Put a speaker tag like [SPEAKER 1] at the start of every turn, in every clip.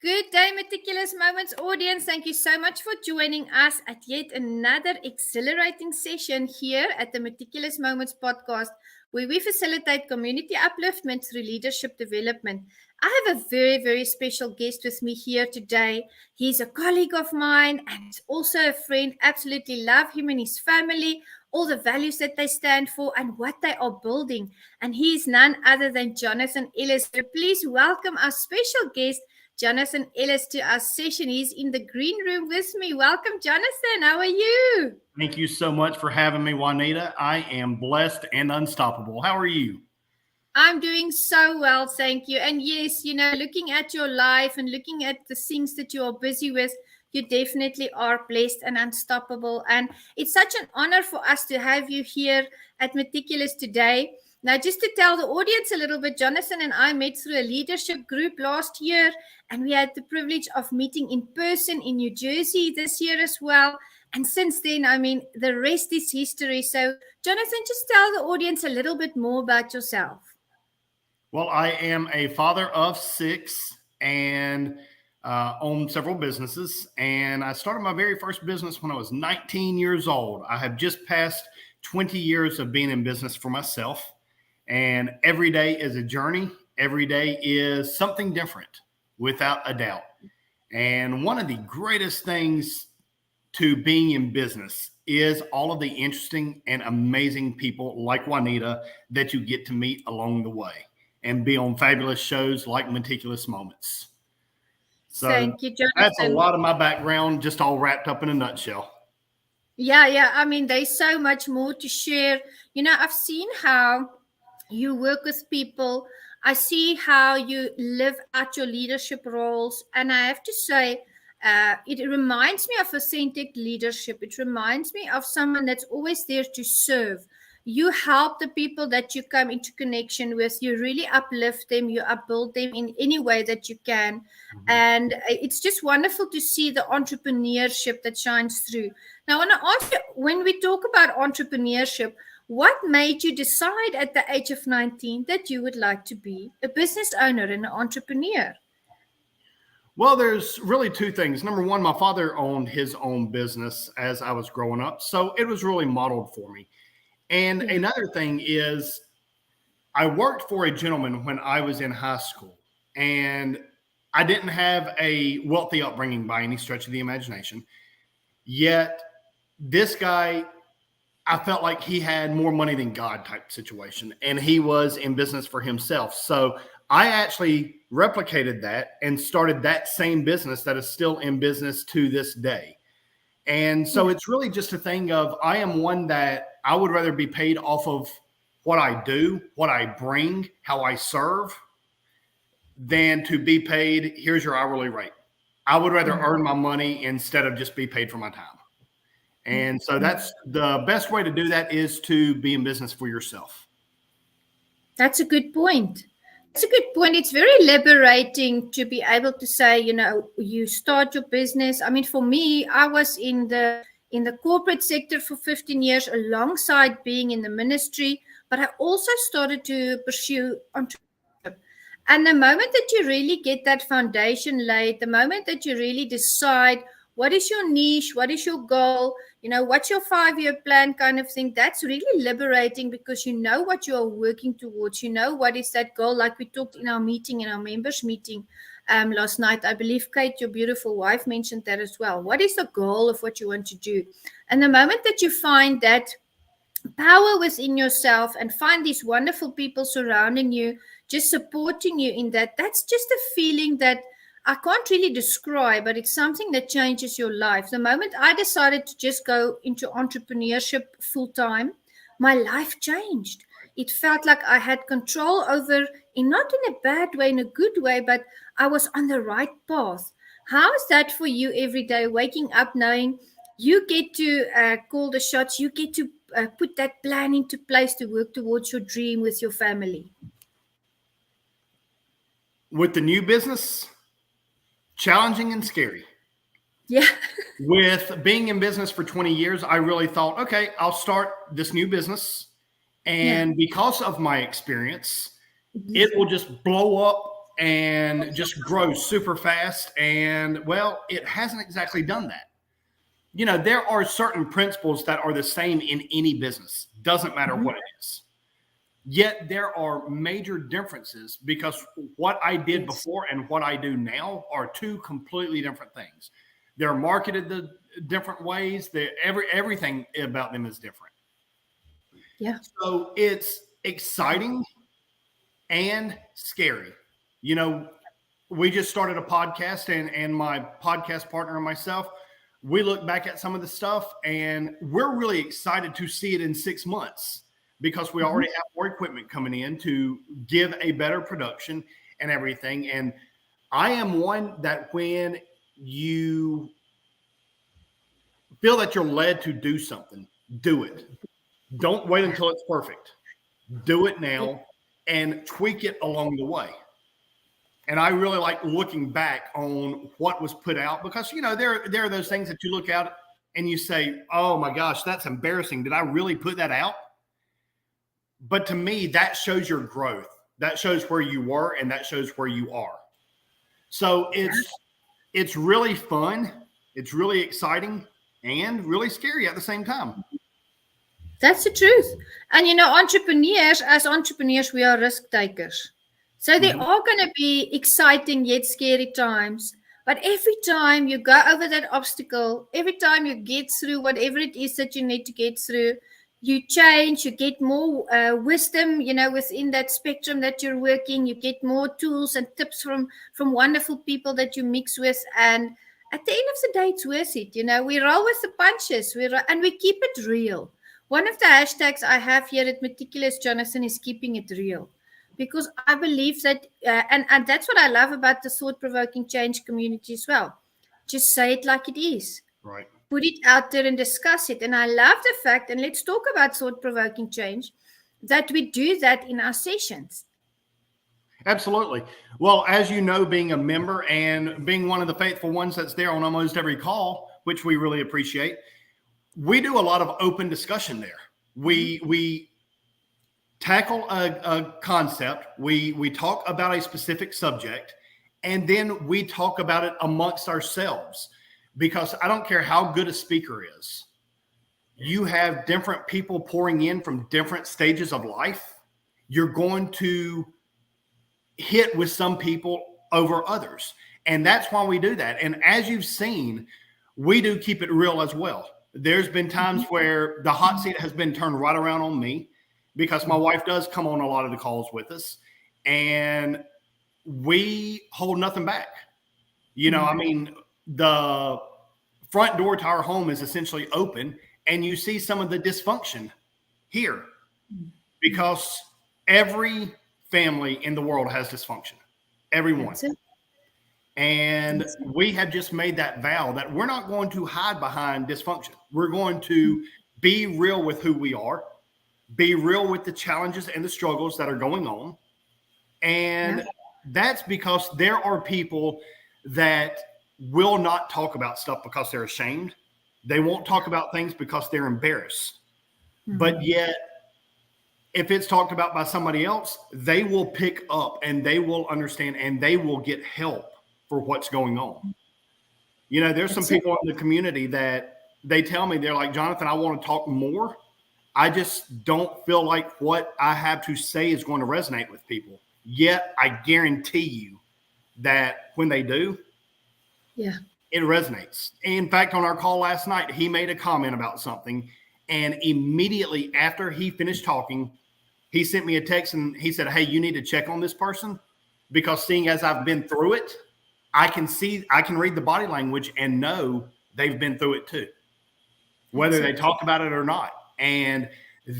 [SPEAKER 1] Good day, Meticulous Moments audience. Thank you so much for joining us at yet another exhilarating session here at the Meticulous Moments podcast, where we facilitate community upliftment through leadership development. I have a very, very special guest with me here today. He's a colleague of mine and he's also a friend. Absolutely love him and his family, all the values that they stand for and what they are building. And he is none other than Jonathan Ellis. So please welcome our special guest, Jonathan Ellis, to our session. He's in the green room with me. Welcome, Jonathan. How are you?
[SPEAKER 2] Thank you so much for having me, Juanita. I am blessed and unstoppable. How are you?
[SPEAKER 1] I'm doing so well, thank you. And yes, looking at your life and looking at the things that you are busy with, you definitely are blessed and unstoppable. And it's such an honor for us to have you here at Meticulous today. Now, just to tell the audience a little bit, Jonathan and I met through a leadership group last year, and we had the privilege of meeting in person in New Jersey this year as well. And since then, the rest is history. So, Jonathan, just tell the audience a little bit more about yourself.
[SPEAKER 2] Well, I am a father of 6 and own several businesses. And I started my very first business when I was 19 years old. I have just passed 20 years of being in business for myself. And every day is a journey. Every day is something different, without a doubt. And one of the greatest things to being in business is all of the interesting and amazing people like Juanita that you get to meet along the way and be on fabulous shows like Meticulous Moments. So
[SPEAKER 1] thank you, Jonathan.
[SPEAKER 2] That's a lot of my background, just all wrapped up in a nutshell.
[SPEAKER 1] Yeah. There's so much more to share. I've seen how you work with people. I see how you live out your leadership roles. And I have to say, it reminds me of authentic leadership. It reminds me of someone that's always there to serve. You help the people that you come into connection with. You really uplift them. You upbuild them in any way that you can. Mm-hmm. And it's just wonderful to see the entrepreneurship that shines through. Now, I want to ask you, when we talk about entrepreneurship, what made you decide at the age of 19 that you would like to be a business owner and an entrepreneur?
[SPEAKER 2] Well, there's really two things. Number one, my father owned his own business as I was growing up, so it was really modeled for me. And another thing is I worked for a gentleman when I was in high school, and I didn't have a wealthy upbringing by any stretch of the imagination. Yet this guy, I felt like he had more money than God type situation, and he was in business for himself. So I actually replicated that and started that same business that is still in business to this day. And so it's really just a thing of, I am one that I would rather be paid off of what I do, what I bring, how I serve, than to be paid, here's your hourly rate. I would rather earn my money instead of just be paid for my time. And so that's the best way to do that, is to be in business for yourself.
[SPEAKER 1] That's a good point. It's very liberating to be able to say, you start your business. For me, I was in the corporate sector for 15 years alongside being in the ministry, but I also started to pursue entrepreneurship. And the moment that you really get that foundation laid, the moment that you really decide what is your niche, what is your goal, what's your 5-year plan kind of thing, that's really liberating, because you know what you are working towards. You know what is that goal, like we talked in our members meeting last night. I believe Kate, your beautiful wife, mentioned that as well. What is the goal of what you want to do? And the moment that you find that power within yourself and find these wonderful people surrounding you, just supporting you in that, that's just a feeling that I can't really describe, but it's something that changes your life. The moment I decided to just go into entrepreneurship full time, my life changed. It felt like I had control over, not in a bad way, in a good way, but I was on the right path. How is that for you every day, waking up knowing you get to call the shots, you get to put that plan into place to work towards your dream with your family?
[SPEAKER 2] With the new business, challenging and scary.
[SPEAKER 1] Yeah.
[SPEAKER 2] With being in business for 20 years, I really thought, okay, I'll start this new business. And because of my experience, it will just blow up and just grow super fast. And well, it hasn't exactly done that. There are certain principles that are the same in any business. Doesn't matter what it is. Yet there are major differences because what I did before and what I do now are two completely different things. They're marketed the different ways. Everything about them is different.
[SPEAKER 1] Yeah.
[SPEAKER 2] So it's exciting and scary. We just started a podcast, and my podcast partner and myself, we look back at some of the stuff and we're really excited to see it in 6 months because we already have more equipment coming in to give a better production and everything. And I am one that when you feel that you're led to do something, do it. Don't wait until it's perfect. Do it now and tweak it along the way. And I really like looking back on what was put out because, there are those things that you look at and you say, oh my gosh, that's embarrassing. Did I really put that out? But to me, that shows your growth. That shows where you were and that shows where you are. So it's really fun. It's really exciting and really scary at the same time.
[SPEAKER 1] That's the truth. And, as entrepreneurs, we are risk takers. So there are going to be exciting yet scary times. But every time you go over that obstacle, every time you get through whatever it is that you need to get through, you change, you get more wisdom, within that spectrum that you're working. You get more tools and tips from wonderful people that you mix with. And at the end of the day, it's worth it. We roll with the punches and we keep it real. One of the hashtags I have here at Meticulous, Jonathan, is keeping it real. Because I believe that, and that's what I love about the thought-provoking change community as well. Just say it like it is.
[SPEAKER 2] Right.
[SPEAKER 1] Put it out there and discuss it. And I love the fact, and let's talk about thought-provoking change, that we do that in our sessions.
[SPEAKER 2] Absolutely. Well, as you know, being a member and being one of the faithful ones that's there on almost every call, which we really appreciate, we do a lot of open discussion there. We tackle a concept, we talk about a specific subject, and then we talk about it amongst ourselves. Because I don't care how good a speaker is, you have different people pouring in from different stages of life. You're going to hit with some people over others. And that's why we do that. And as you've seen, we do keep it real as well. There's been times where the hot seat has been turned right around on me because my wife does come on a lot of the calls with us and we hold nothing back. The front door to our home is essentially open and you see some of the dysfunction here because every family in the world has dysfunction. Everyone. And we have just made that vow that we're not going to hide behind dysfunction. We're going to be real with who we are, be real with the challenges and the struggles that are going on. And that's because there are people that will not talk about stuff because they're ashamed. They won't talk about things because they're embarrassed. But yet, if it's talked about by somebody else, they will pick up and they will understand and they will get help for what's going on. There's some people in the community that they tell me, they're like, Jonathan, I want to talk more. I just don't feel like what I have to say is going to resonate with people. Yet I guarantee you that when they do, it resonates. In fact, on our call last night, he made a comment about something. And immediately after he finished talking, he sent me a text and he said, hey, you need to check on this person because seeing as I've been through it, I can read the body language and know they've been through it too, whether they talk about it or not. And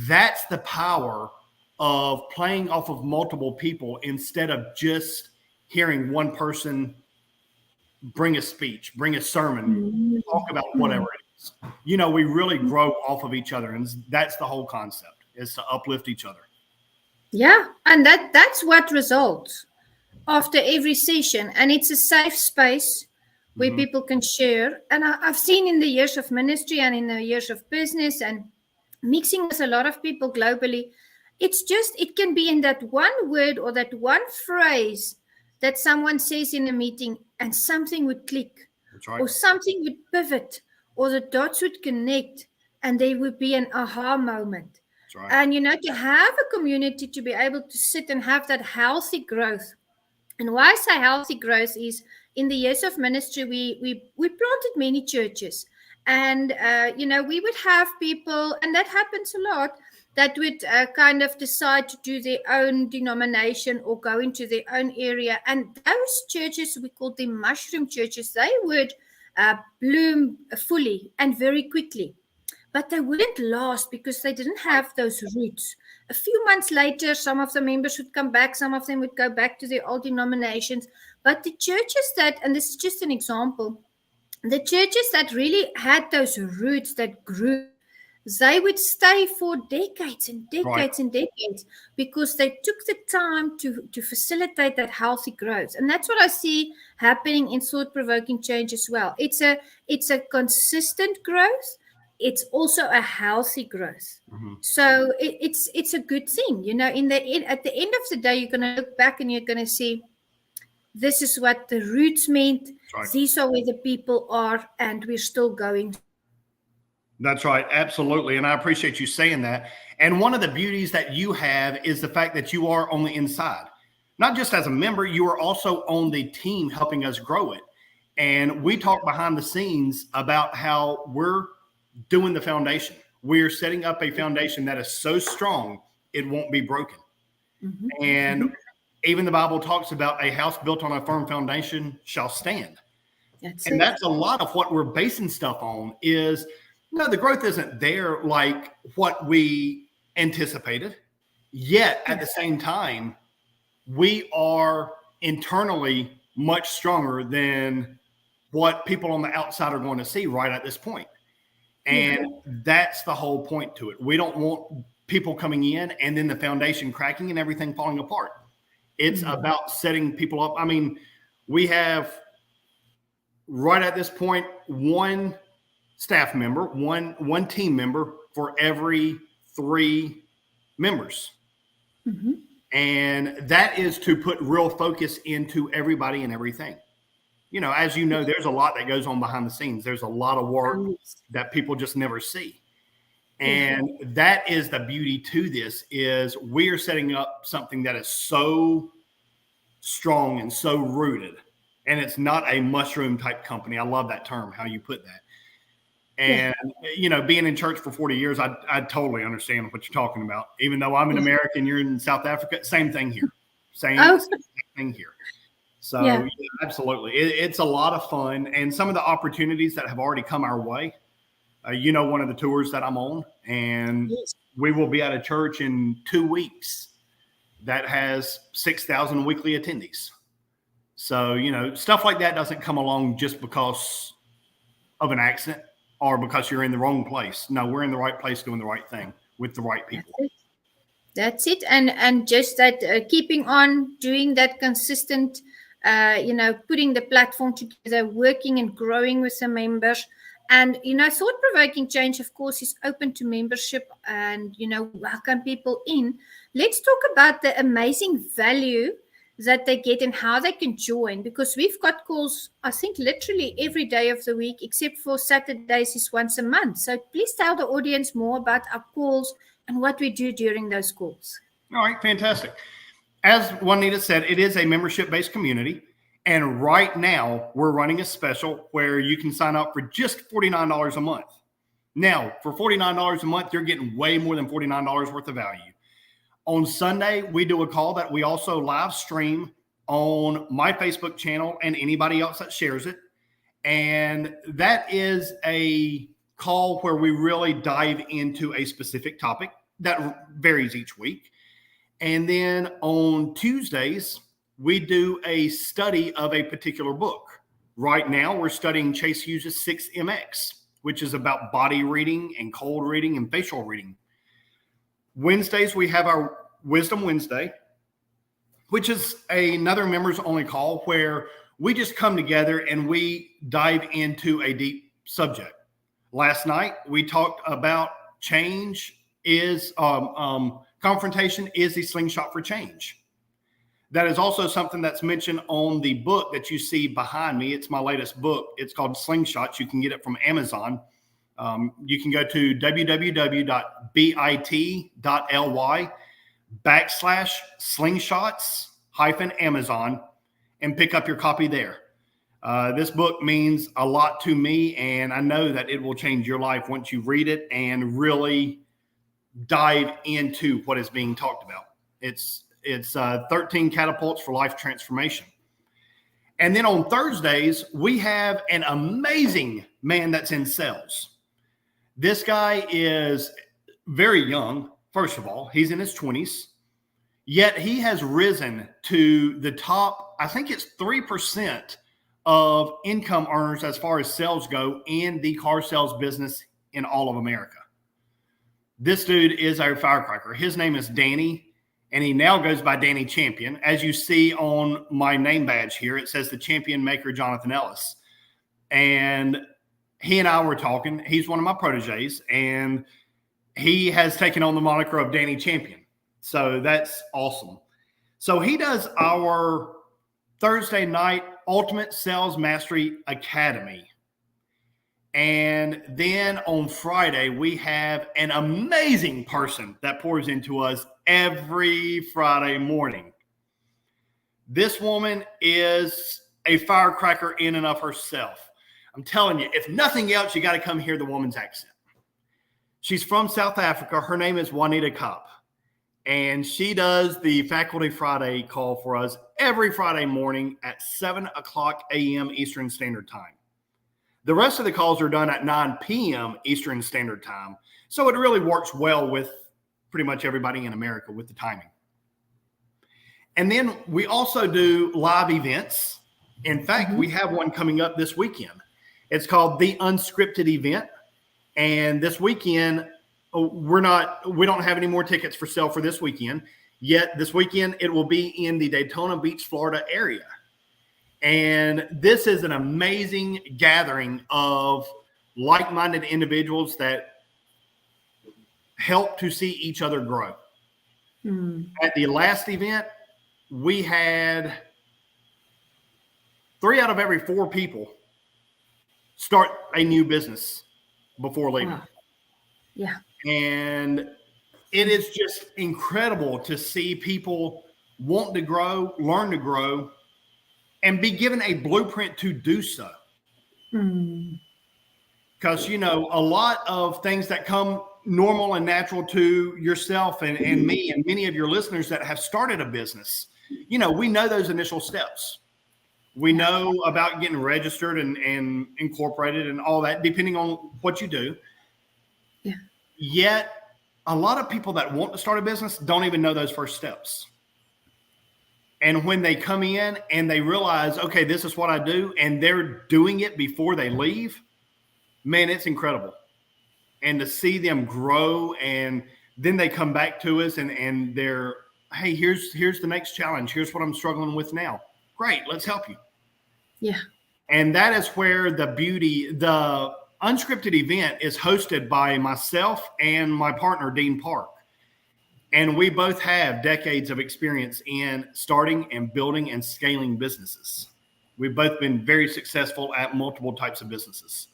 [SPEAKER 2] that's the power of playing off of multiple people instead of just hearing one person bring a speech, bring a sermon, talk about whatever it is. We really grow off of each other. And that's the whole concept, is to uplift each other.
[SPEAKER 1] Yeah. And that's what results after every session. And it's a safe space where people can share. And I've seen in the years of ministry and in the years of business and mixing with a lot of people globally, it can be in that one word or that one phrase that someone says in a meeting and something would click,
[SPEAKER 2] That's right.
[SPEAKER 1] or something would pivot, or the dots would connect, and there would be an aha moment.
[SPEAKER 2] That's right.
[SPEAKER 1] And, to have a community to be able to sit and have that healthy growth. And why I say healthy growth is in the years of ministry, we planted many churches. And, we would have people, and that happens a lot, that would kind of decide to do their own denomination or go into their own area. And those churches, we call them mushroom churches, they would bloom fully and very quickly. But they wouldn't last because they didn't have those roots. A few months later, some of the members would come back, some of them would go back to their old denominations. But the churches that, and this is just an example, the churches that really had those roots that grew, they would stay for decades and decades and decades because they took the time to facilitate that healthy growth. And that's what I see happening in thought-provoking change as well. It's a consistent growth. It's also a healthy growth.
[SPEAKER 2] Mm-hmm.
[SPEAKER 1] So it's a good thing. At the end of the day, you're going to look back and you're going to see, this is what the roots meant.
[SPEAKER 2] Right.
[SPEAKER 1] These are where the people are, and we're still going.
[SPEAKER 2] That's right. Absolutely. And I appreciate you saying that. And one of the beauties that you have is the fact that you are on the inside. Not just as a member, you are also on the team helping us grow it. And we talk behind the scenes about how we're doing the foundation. We're setting up a foundation that is so strong, it won't be broken. Mm-hmm. And even the Bible talks about a house built on a firm foundation shall stand. That's a lot of what we're basing stuff on is, the growth isn't there like what we anticipated. Yet at the same time, we are internally much stronger than what people on the outside are going to see right at this point. And that's the whole point to it. We don't want people coming in and then the foundation cracking and everything falling apart. It's about setting people up. I mean, we have right at this point, one staff member, one team member for every 3 members. Mm-hmm. And that is to put real focus into everybody and everything. As you know, there's a lot that goes on behind the scenes. There's a lot of work that people just never see. And that is the beauty to this is we are setting up something that is so strong and so rooted. And it's not a mushroom type company. I love that term, how you put that. And, being in church for 40 years, I totally understand what you're talking about. Even though I'm an American, you're in South Africa, same thing here. Same thing here. So absolutely. It's a lot of fun. And some of the opportunities that have already come our way, one of the tours that I'm on, and we will be at a church in 2 weeks that has 6,000 weekly attendees. So, stuff like that doesn't come along just because of an accident or because you're in the wrong place. No, we're in the right place doing the right thing with the right people.
[SPEAKER 1] That's it. And just that keeping on doing that consistent, putting the platform together, working and growing with the members. And, thought-provoking change, of course, is open to membership and, welcome people in. Let's talk about the amazing value that they get and how they can join, because we've got calls, I think, literally every day of the week, except for Saturdays is once a month. So please tell the audience more about our calls and what we do during those calls.
[SPEAKER 2] All right, fantastic. As Juanita said, it is a membership-based community. And right now, we're running a special where you can sign up for just $49 a month. Now, for $49 a month, you're getting way more than $49 worth of value. On Sunday, we do a call that we also live stream on my Facebook channel and anybody else that shares it. And that is a call where we really dive into a specific topic that varies each week. And then on Tuesdays, we do a study of a particular book. Right now, we're studying Chase Hughes' 6MX, which is about body reading and cold reading and facial reading. Wednesdays, we have our Wisdom Wednesday, which is another members only call where we just come together and we dive into a deep subject. Last night, we talked about change is confrontation is the slingshot for change. That is also something that's mentioned on the book that you see behind me. It's my latest book. It's called Slingshots. You can get it from Amazon. You can go to www.bit.ly/slingshots-Amazon and pick up your copy there. This book means a lot to me, and I know that it will change your life once you read it and really dive into what is being talked about. It's 13 catapults for life transformation. And then on Thursdays, we have an amazing man that's in sales. This guy is very young. First of all, he's in his 20s, yet he has risen to the top, I think it's 3% of income earners as far as sales go in the car sales business in all of America. This dude is our firecracker. His name is Danny, and he now goes by Danny Champion. As you see on my name badge here, it says the champion maker, Jonathan Ellis. And he and I were talking. He's one of my proteges, and he has taken on the moniker of Danny Champion. So that's awesome. So he does our Thursday night Ultimate Sales Mastery Academy. And then on Friday, we have an amazing person that pours into us every Friday morning. This woman is a firecracker in and of herself. I'm telling you, if nothing else, you got to come hear the woman's accent. She's from South Africa. Her name is Juanita Kapp. And she does the Faculty Friday call for us every Friday morning at 7 o'clock a.m. Eastern Standard Time. The rest of the calls are done at 9 p.m. Eastern Standard Time. So it really works well with pretty much everybody in America with the timing. And then we also do live events. In fact, we have one coming up this weekend. It's called the Unscripted event. And this weekend, we don't have any more tickets for sale for this weekend. Yet this weekend, it will be in the Daytona Beach, Florida area. And this is an amazing gathering of like-minded individuals that help to see each other grow. At the last event, we had 3 out of every 4 people start a new business before leaving.
[SPEAKER 1] Wow. Yeah.
[SPEAKER 2] And it is just incredible to see people want to grow, learn to grow, and be given a blueprint to do so. Because, you know, a lot of things that come normal and natural to yourself and me and many of your listeners that have started a business, you know, we know those initial steps. We know about getting registered and incorporated and all that, depending on what you do.
[SPEAKER 1] Yeah.
[SPEAKER 2] Yet, a lot of people that want to start a business don't even know those first steps. And when they come in and they realize, okay, this is what I do, and they're doing it before they leave, man, it's incredible. And to see them grow, and then they come back to us and they're, hey, here's the next challenge. Here's what I'm struggling with now. Great, let's help you.
[SPEAKER 1] Yeah.
[SPEAKER 2] And that is where the Unscripted event is hosted by myself and my partner, Dean Park. And we both have decades of experience in starting and building and scaling businesses. We've both been very successful at multiple types of businesses.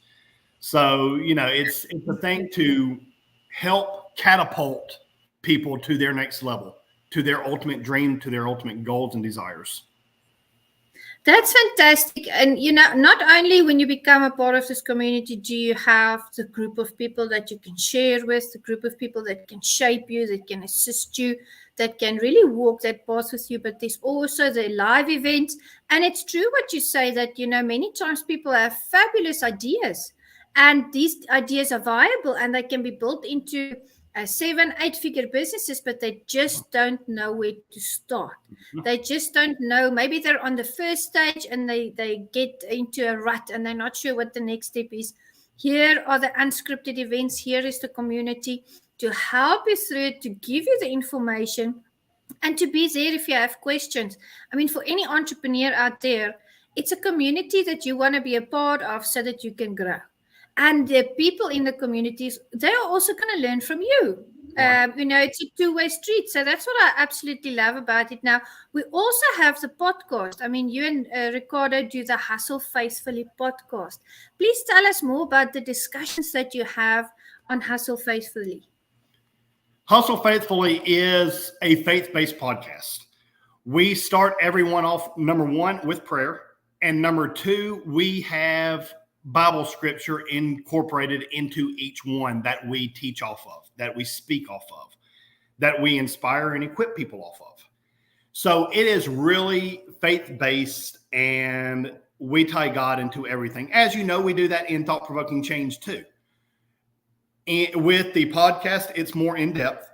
[SPEAKER 2] So, you know, it's a thing to help catapult people to their next level, to their ultimate dream, to their ultimate goals and desires.
[SPEAKER 1] That's fantastic. And, you know, not only when you become a part of this community, do you have the group of people that you can share with, the group of people that can shape you, that can assist you, that can really walk that path with you, but there's also the live events. And it's true what you say that, you know, many times people have fabulous ideas, and these ideas are viable and they can be built into 7-8 figure businesses, but they just don't know where to start. They just don't know. Maybe they're on the first stage and they get into a rut and they're not sure what the next step is. Here are the unscripted events. Here is the community to help you through it, to give you the information, and to be there if you have questions. I mean, for any entrepreneur out there, it's a community that you want to be a part of so that you can grow. And the people in the communities, they are also going to learn from you.
[SPEAKER 2] Right.
[SPEAKER 1] It's a two-way street. So that's what I absolutely love about it. Now, we also have the podcast. I mean, you and Ricardo do the Hustle Faithfully podcast. Please tell us more about the discussions that you have on Hustle Faithfully.
[SPEAKER 2] Hustle Faithfully is a faith-based podcast. We start everyone off, number one, with prayer. And number two, we have Bible scripture incorporated into each one that we teach off of, that we speak off of, that we inspire and equip people off of. So it is really faith-based, and we tie God into everything. As you know, we do that in Thought Provoking Change too. And with the podcast, it's more in depth.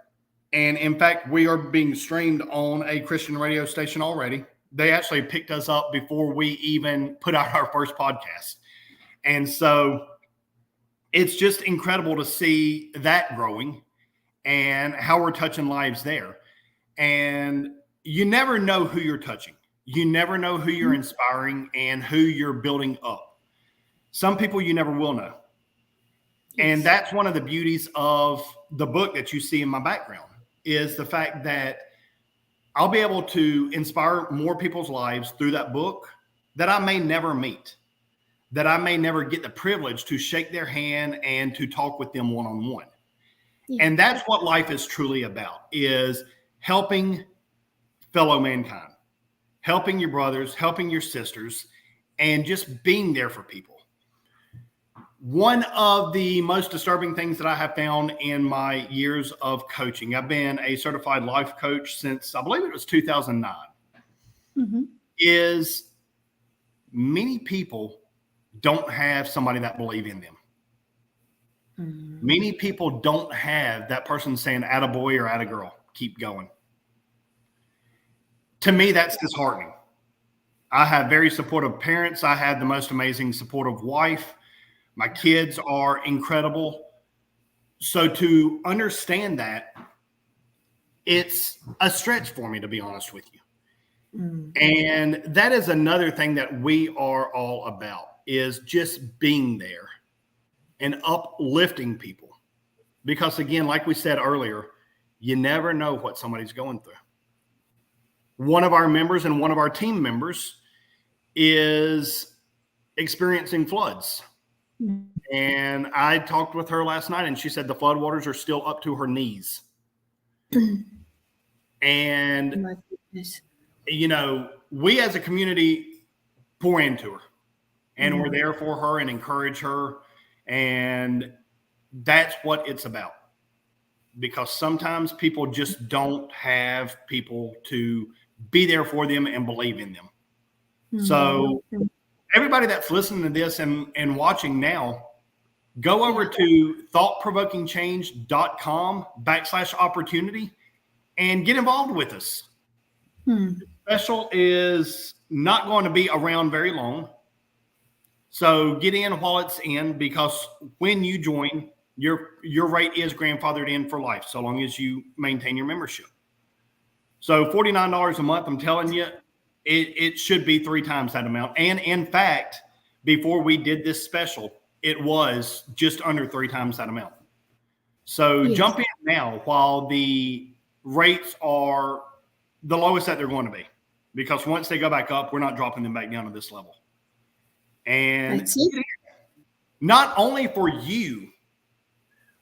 [SPEAKER 2] And in fact, we are being streamed on a Christian radio station already. They actually picked us up before we even put out our first podcast. And so it's just incredible to see that growing and how we're touching lives there. And you never know who you're touching. You never know who you're inspiring and who you're building up. Some people you never will know. And that's one of the beauties of the book that you see in my background, is the fact that I'll be able to inspire more people's lives through that book that I may never meet, that I may never get the privilege to shake their hand and to talk with them one-on-one. Yeah. And that's what life is truly about, is helping fellow mankind, helping your brothers, helping your sisters, and just being there for people. One of the most disturbing things that I have found in my years of coaching, I've been a certified life coach since, I believe it was 2009, is many people don't have somebody that believe in them. Many people don't have that person saying, attaboy or attagirl, keep going. To me, that's disheartening. I have very supportive parents. I had the most amazing supportive wife. My kids are incredible. So to understand that, it's a stretch for me, to be honest with you. And that is another thing that we are all about, is just being there and uplifting people. Because again, like we said earlier, you never know what somebody's going through. One of our members and one of our team members is experiencing floods. And I talked with her last night, and she said the floodwaters are still up to her knees. And, we as a community pour into her, and we're there for her and encourage her. And that's what it's about. Because sometimes people just don't have people to be there for them and believe in them. So everybody that's listening to this and watching now, go over to thoughtprovokingchange.com/opportunity and get involved with us. The special is not going to be around very long. So get in while it's in, because when you join, your rate is grandfathered in for life, so long as you maintain your membership. So $49 a month, I'm telling you, it should be 3 times that amount. And in fact, before we did this special, it was just under 3 times that amount. So jump in now while the rates are the lowest that they're going to be, because once they go back up, we're not dropping them back down to this level. And not only for you,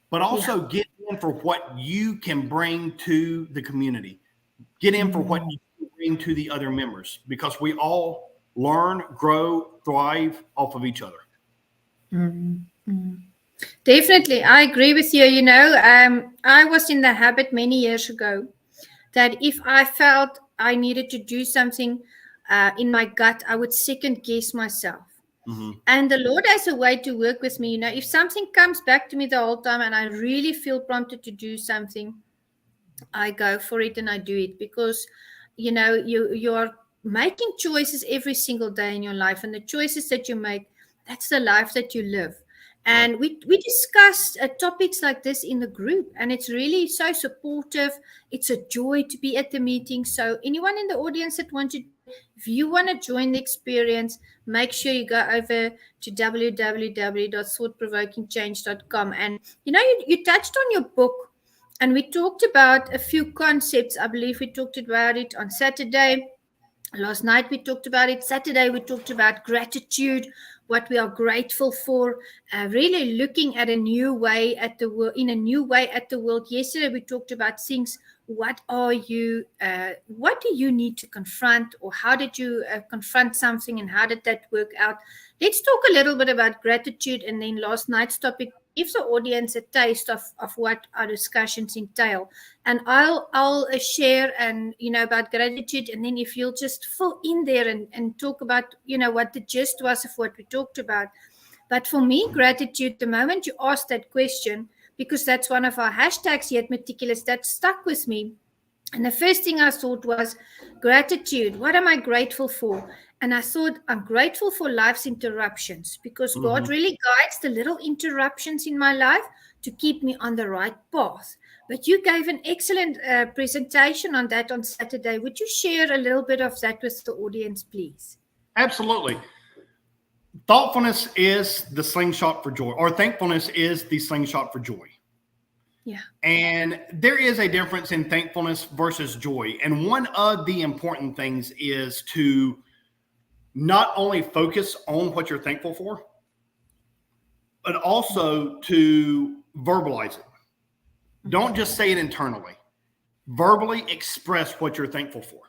[SPEAKER 2] but also get in for what you can bring to the community. Get in for what you can bring to the other members, because we all learn, grow, thrive off of each other.
[SPEAKER 1] Definitely. I agree with you. I was in the habit many years ago that if I felt I needed to do something in my gut, I would second guess myself. And the Lord has a way to work with me. If something comes back to me the whole time and I really feel prompted to do something, I go for it and I do it, because you are making choices every single day in your life, and the choices that you make, that's the life that you live. And we discussed topics like this in the group, and it's really so supportive. It's a joy to be at the meeting. So anyone in the audience that if you want to join the experience, make sure you go over to www.thoughtprovokingchange.com. And you touched on your book. And we talked about a few concepts. I believe we talked about it on Saturday. Last night we talked about it. Saturday we talked about gratitude, what we are grateful for, really looking at a new way at the world, in a new way at the world. Yesterday we talked about things. What do you need to confront, or how did you confront something, and how did that work out? Let's talk a little bit about gratitude, and then last night's topic gives the audience a taste of what our discussions entail. And I'll share and about gratitude, and then if you'll just fill in there and talk about what the gist was of what we talked about. But for me, gratitude, the moment you asked that question, because that's one of our hashtags here at Meticulous, that stuck with me. And the first thing I thought was gratitude. What am I grateful for? And I thought, I'm grateful for life's interruptions, because God really guides the little interruptions in my life to keep me on the right path. But you gave an excellent presentation on that on Saturday. Would you share a little bit of that with the audience, please?
[SPEAKER 2] Absolutely. Thoughtfulness is the slingshot for joy, or thankfulness is the slingshot for joy.
[SPEAKER 1] Yeah.
[SPEAKER 2] And there is a difference in thankfulness versus joy. And one of the important things is to not only focus on what you're thankful for, but also to verbalize it. Don't just say it internally. Verbally express what you're thankful for.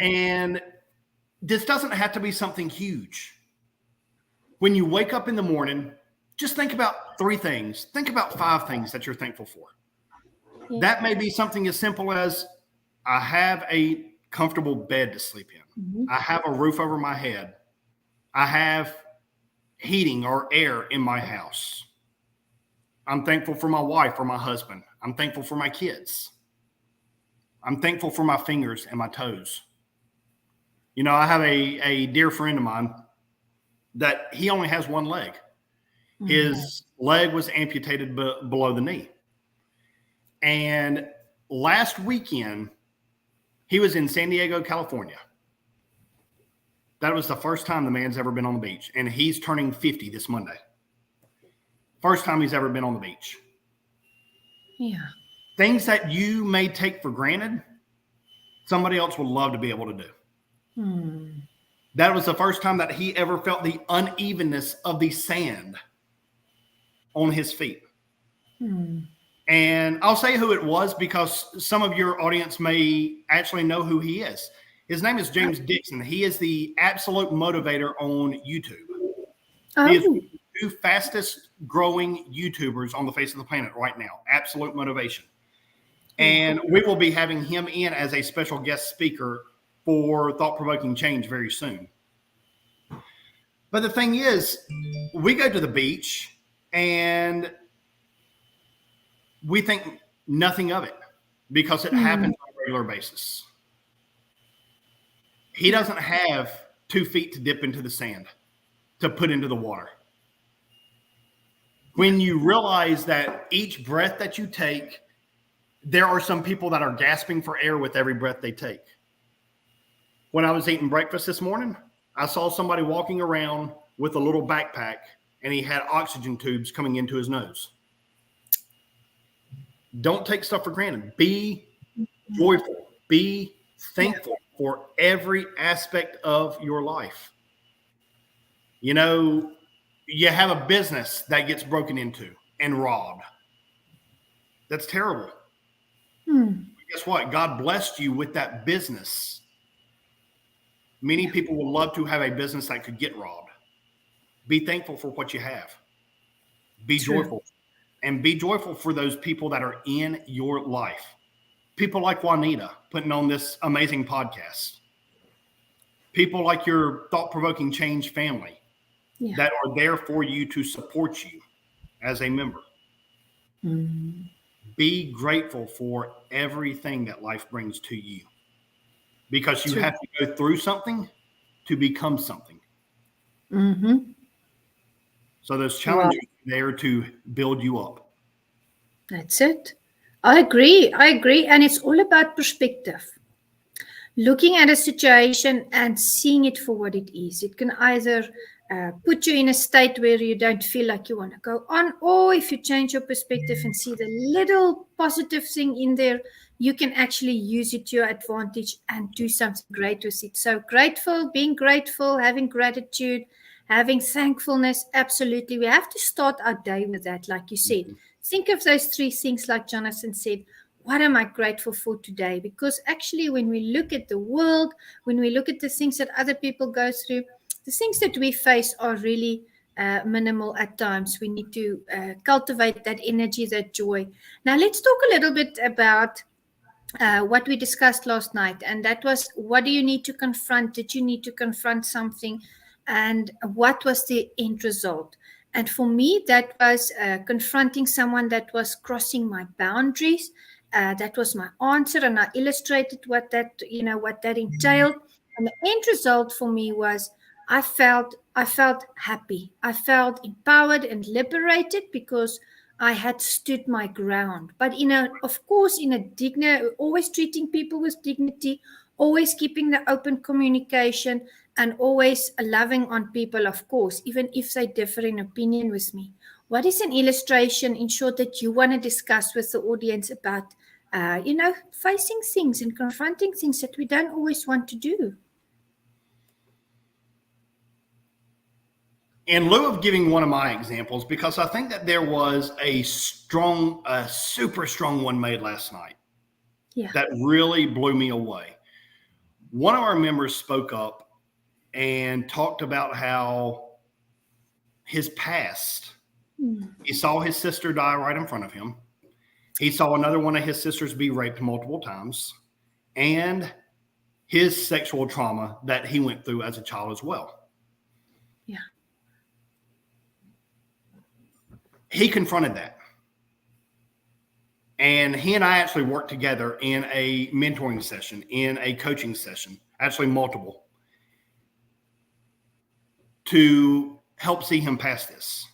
[SPEAKER 2] And this doesn't have to be something huge. When you wake up in the morning, just think about 3 things. Think about 5 things that you're thankful for. Yeah. That may be something as simple as, I have a comfortable bed to sleep in. I have a roof over my head. I have heating or air in my house. I'm thankful for my wife or my husband. I'm thankful for my kids. I'm thankful for my fingers and my toes. I have a dear friend of mine that he only has one leg. His leg was amputated below the knee. And last weekend, he was in San Diego, California. That was the first time the man's ever been on the beach. And he's turning 50 this Monday. First time he's ever been on the beach.
[SPEAKER 1] Yeah.
[SPEAKER 2] Things that you may take for granted, somebody else would love to be able to do. That was the first time that he ever felt the unevenness of the sand on his feet. And I'll say who it was, because some of your audience may actually know who he is. His name is James Dixon. He is the absolute motivator on YouTube. He is the 2 fastest growing YouTubers on the face of the planet right now. Absolute motivation. And we will be having him in as a special guest speaker for Thought Provoking Change very soon. But the thing is, we go to the beach and we think nothing of it because it happens on a regular basis. He doesn't have 2 feet to dip into the sand, to put into the water. When you realize that each breath that you take, there are some people that are gasping for air with every breath they take. When I was eating breakfast this morning, I saw somebody walking around with a little backpack, and he had oxygen tubes coming into his nose. Don't take stuff for granted. Be joyful. Be thankful for every aspect of your life. You have a business that gets broken into and robbed. That's terrible. Guess what? God blessed you with that business. Many people would love to have a business that could get robbed. Be thankful for what you have. Be joyful. And be joyful for those people that are in your life. People like Juanita putting on this amazing podcast. People like your Thought Provoking Change family that are there for you to support you as a member. Be grateful for everything that life brings to you, because you have to go through something to become something. So those challenges are there to build you up.
[SPEAKER 1] That's it. I agree. And it's all about perspective. Looking at a situation and seeing it for what it is. It can either put you in a state where you don't feel like you want to go on, or if you change your perspective and see the little positive thing in there, you can actually use it to your advantage and do something great with it. So being grateful, having gratitude, having thankfulness, absolutely. We have to start our day with that, like you said. Think of those 3 things, like Jonathan said. What am I grateful for today? Because actually, when we look at the world, when we look at the things that other people go through, the things that we face are really minimal at times. We need to cultivate that energy, that joy. Now, let's talk a little bit about what we discussed last night, and that was, what do you need to confront? Did you need to confront something? And what was the end result? And for me, that was confronting someone that was crossing my boundaries. That was my answer, and I illustrated what that entailed. And the end result for me was, I felt happy. I felt empowered and liberated because I had stood my ground. But of course, always treating people with dignity, always keeping the open communication, and always loving on people, of course, even if they differ in opinion with me. What is an illustration, in short, that you want to discuss with the audience about, facing things and confronting things that we don't always want to do?
[SPEAKER 2] In lieu of giving one of my examples, because I think that there was a super strong one made last night that really blew me away. One of our members spoke up and talked about how his past, he saw his sister die right in front of him. He saw another one of his sisters be raped multiple times, and his sexual trauma that he went through as a child as well.
[SPEAKER 1] Yeah.
[SPEAKER 2] He confronted that. And he and I actually worked together in a mentoring session, in a coaching session, actually multiple, to help see him past this.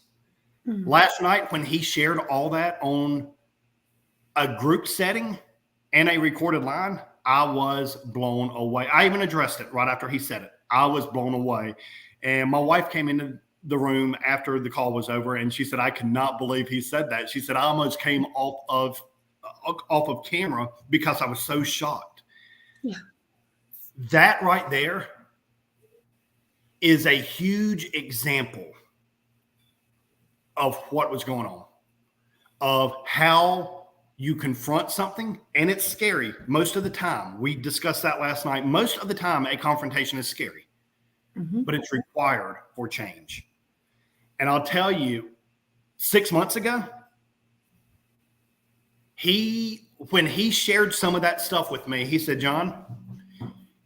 [SPEAKER 2] Last night, when he shared all that on a group setting and a recorded line, I was blown away. I even addressed it right after he said it. I was blown away. And my wife came into the room after the call was over, and she said, I cannot believe he said that. She said, I almost came off of camera because I was so shocked.
[SPEAKER 1] Yeah.
[SPEAKER 2] That right there is a huge example of what was going on, of how you confront something, and it's scary most of the time. We discussed that last night. Most of the time, a confrontation is scary, but it's required for change. And I'll tell you, 6 months ago, when he shared some of that stuff with me, he said, John,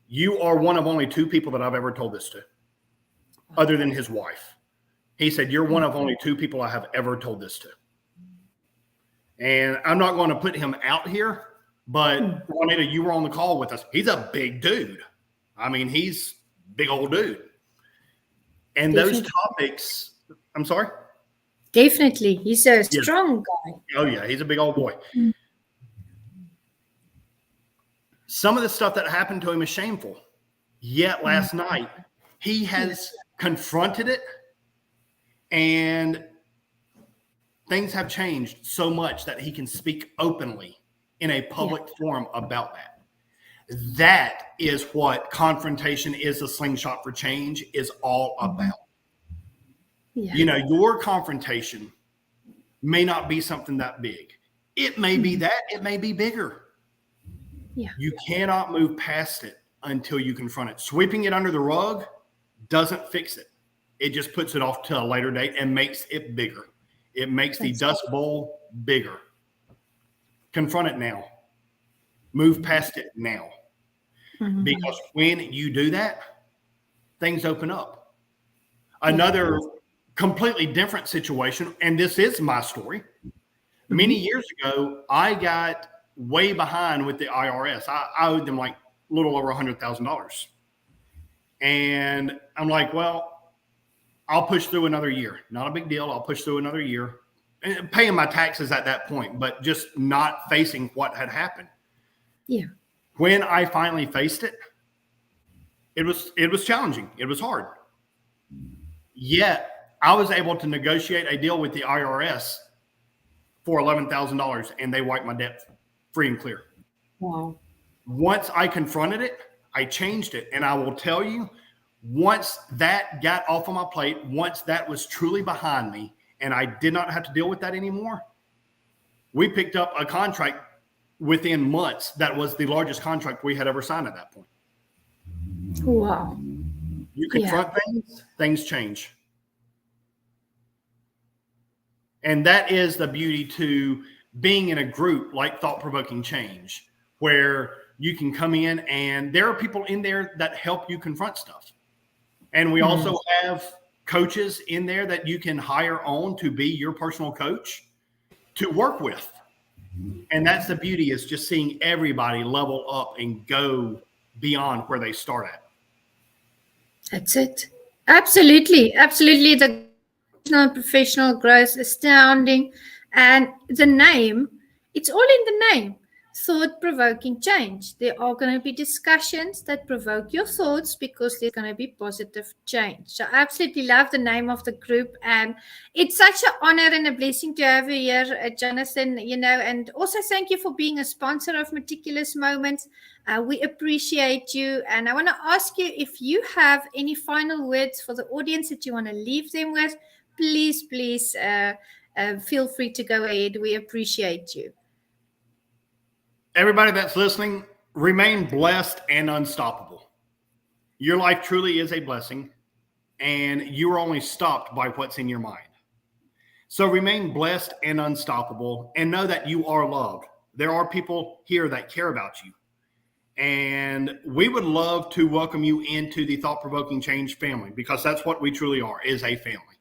[SPEAKER 2] you are one of only 2 people that I've ever told this to, other than his wife. He said, you're one of only 2 people I have ever told this to. And I'm not going to put him out here, but Juanita, you were on the call with us. He's a big dude. I mean, he's a big old dude. And those topics, I'm sorry?
[SPEAKER 1] Definitely. He's a strong guy.
[SPEAKER 2] Oh, yeah. He's a big old boy. Some of the stuff that happened to him is shameful. Yet last night, he has confronted it, and things have changed so much that he can speak openly in a public forum about that. That is what Confrontation is a Slingshot for Change is all about. Yeah. Your confrontation may not be something that big. It may be that, it may be bigger. Yeah. You cannot move past it until you confront it. Sweeping it under the rug doesn't fix it. It just puts it off to a later date and makes it bigger. It makes the Dust Bowl bigger. Confront it now. Move past it now. Because when you do that, things open up. Another completely different situation, and this is my story. Many years ago, I got way behind with the IRS. I owed them like a little over $100,000. And I'm like, well, I'll push through another year. Not a big deal. I'll push through another year. And paying my taxes at that point, but just not facing what had happened. Yeah. When I finally faced it, it was challenging. It was hard. Yet I was able to negotiate a deal with the IRS for $11,000 and they wiped my debt free and clear.
[SPEAKER 3] Wow.
[SPEAKER 2] Once I confronted it, I changed it. And I will tell you, once that got off of my plate, once that was truly behind me and I did not have to deal with that anymore, we picked up a contract within months that was the largest contract we had ever signed at that point.
[SPEAKER 1] Wow.
[SPEAKER 2] You confront things, things change. And that is the beauty to being in a group like Thought Provoking Change, where you can come in and there are people in there that help you confront stuff. And we also have coaches in there that you can hire on to be your personal coach to work with. And that's the beauty, is just seeing everybody level up and go beyond where they start at.
[SPEAKER 1] That's it. Absolutely. Absolutely. The professional growth, astounding. And the name, it's all in the name. Thought Provoking Change. There are going to be discussions that provoke your thoughts because there's going to be positive change. So I absolutely love the name of the group, and it's such an honor and a blessing to have you here, Jonathan, and also thank you for being a sponsor of Meticulous Moments. We appreciate you, and I want to ask you if you have any final words for the audience that you want to leave them with. Please feel free to go ahead. We appreciate you.
[SPEAKER 2] Everybody that's listening, remain blessed and unstoppable. Your life truly is a blessing, and you are only stopped by what's in your mind. So remain blessed and unstoppable, and know that you are loved. There are people here that care about you, and we would love to welcome you into the Thought Provoking Change family, because that's what we truly are, is a family.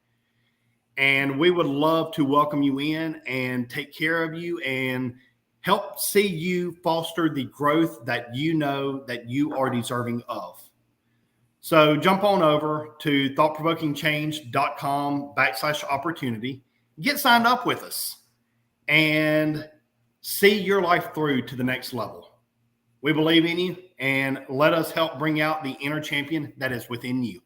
[SPEAKER 2] And we would love to welcome you in and take care of you and help see you foster the growth that you know that you are deserving of. So jump on over to thoughtprovokingchange.com/opportunity. Get signed up with us and see your life through to the next level. We believe in you, and let us help bring out the inner champion that is within you.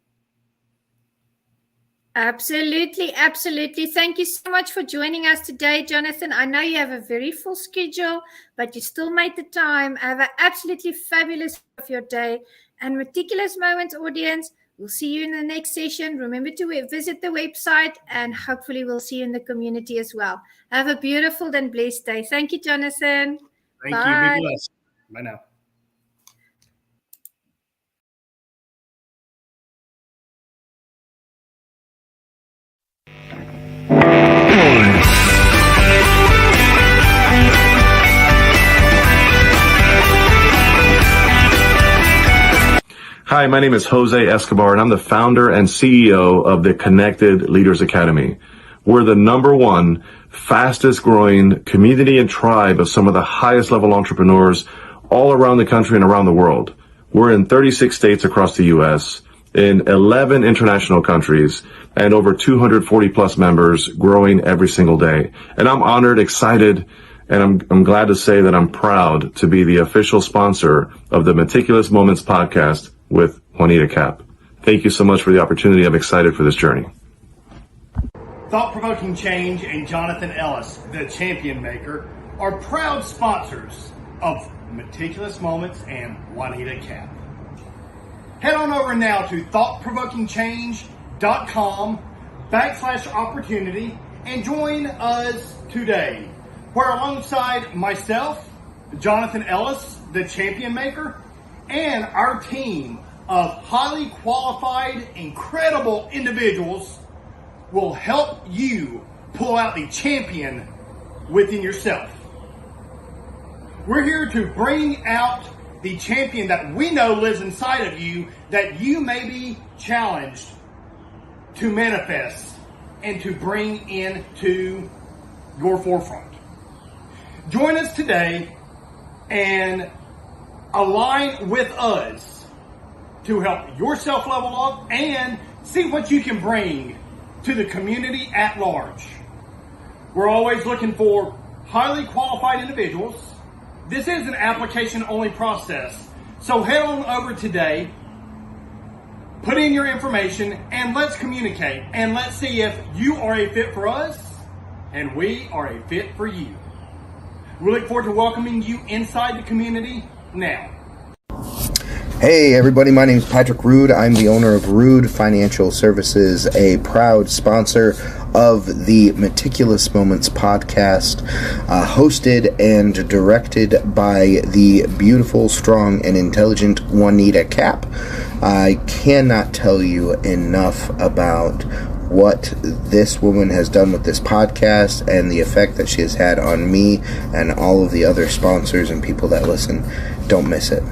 [SPEAKER 1] Absolutely. Absolutely. Thank you so much for joining us today, Jonathan. I know you have a very full schedule, but you still made the time. Have an absolutely fabulous of your day. And Meticulous Moments audience, we'll see you in the next session. Remember to visit the website, and hopefully we'll see you in the community as well. Have a beautiful and blessed day. Thank you, Jonathan.
[SPEAKER 2] Thank you. Be blessed. Bye now.
[SPEAKER 4] Hi, my name is Jose Escobar, and I'm the founder and CEO of the Connected Leaders Academy. We're the #1 fastest growing community and tribe of some of the highest level entrepreneurs all around the country and around the world. We're in 36 states across the U.S., in 11 international countries, and over 240 plus members, growing every single day. And I'm honored, excited, and I'm glad to say that I'm proud to be the official sponsor of the Meticulous Moments podcast with Juanita Kapp. Thank you so much for the opportunity. I'm excited for this journey.
[SPEAKER 2] Thought Provoking Change and Jonathan Ellis, the champion maker, are proud sponsors of Meticulous Moments and Juanita Kapp. Head on over now to thoughtprovokingchange.com/opportunity and join us today, where alongside myself, Jonathan Ellis, the champion maker, and our team of highly qualified, incredible individuals will help you pull out the champion within yourself. We're here to bring out the champion that we know lives inside of you, that you may be challenged to manifest and to bring into your forefront. Join us today and align with us to help yourself level up and see what you can bring to the community at large. We're always looking for highly qualified individuals. This is an application-only process, so head on over today Put in your information and let's communicate and let's see if you are a fit for us and we are a fit for you. We look forward to welcoming you inside the community now.
[SPEAKER 3] Hey everybody, my name is Patrick Rude. I'm the owner of Rude Financial Services, a proud sponsor of the Meticulous Moments podcast, hosted and directed by the beautiful, strong, and intelligent Juanita Kapp. I cannot tell you enough about what this woman has done with this podcast and the effect that she has had on me and all of the other sponsors and people that listen. Don't miss it.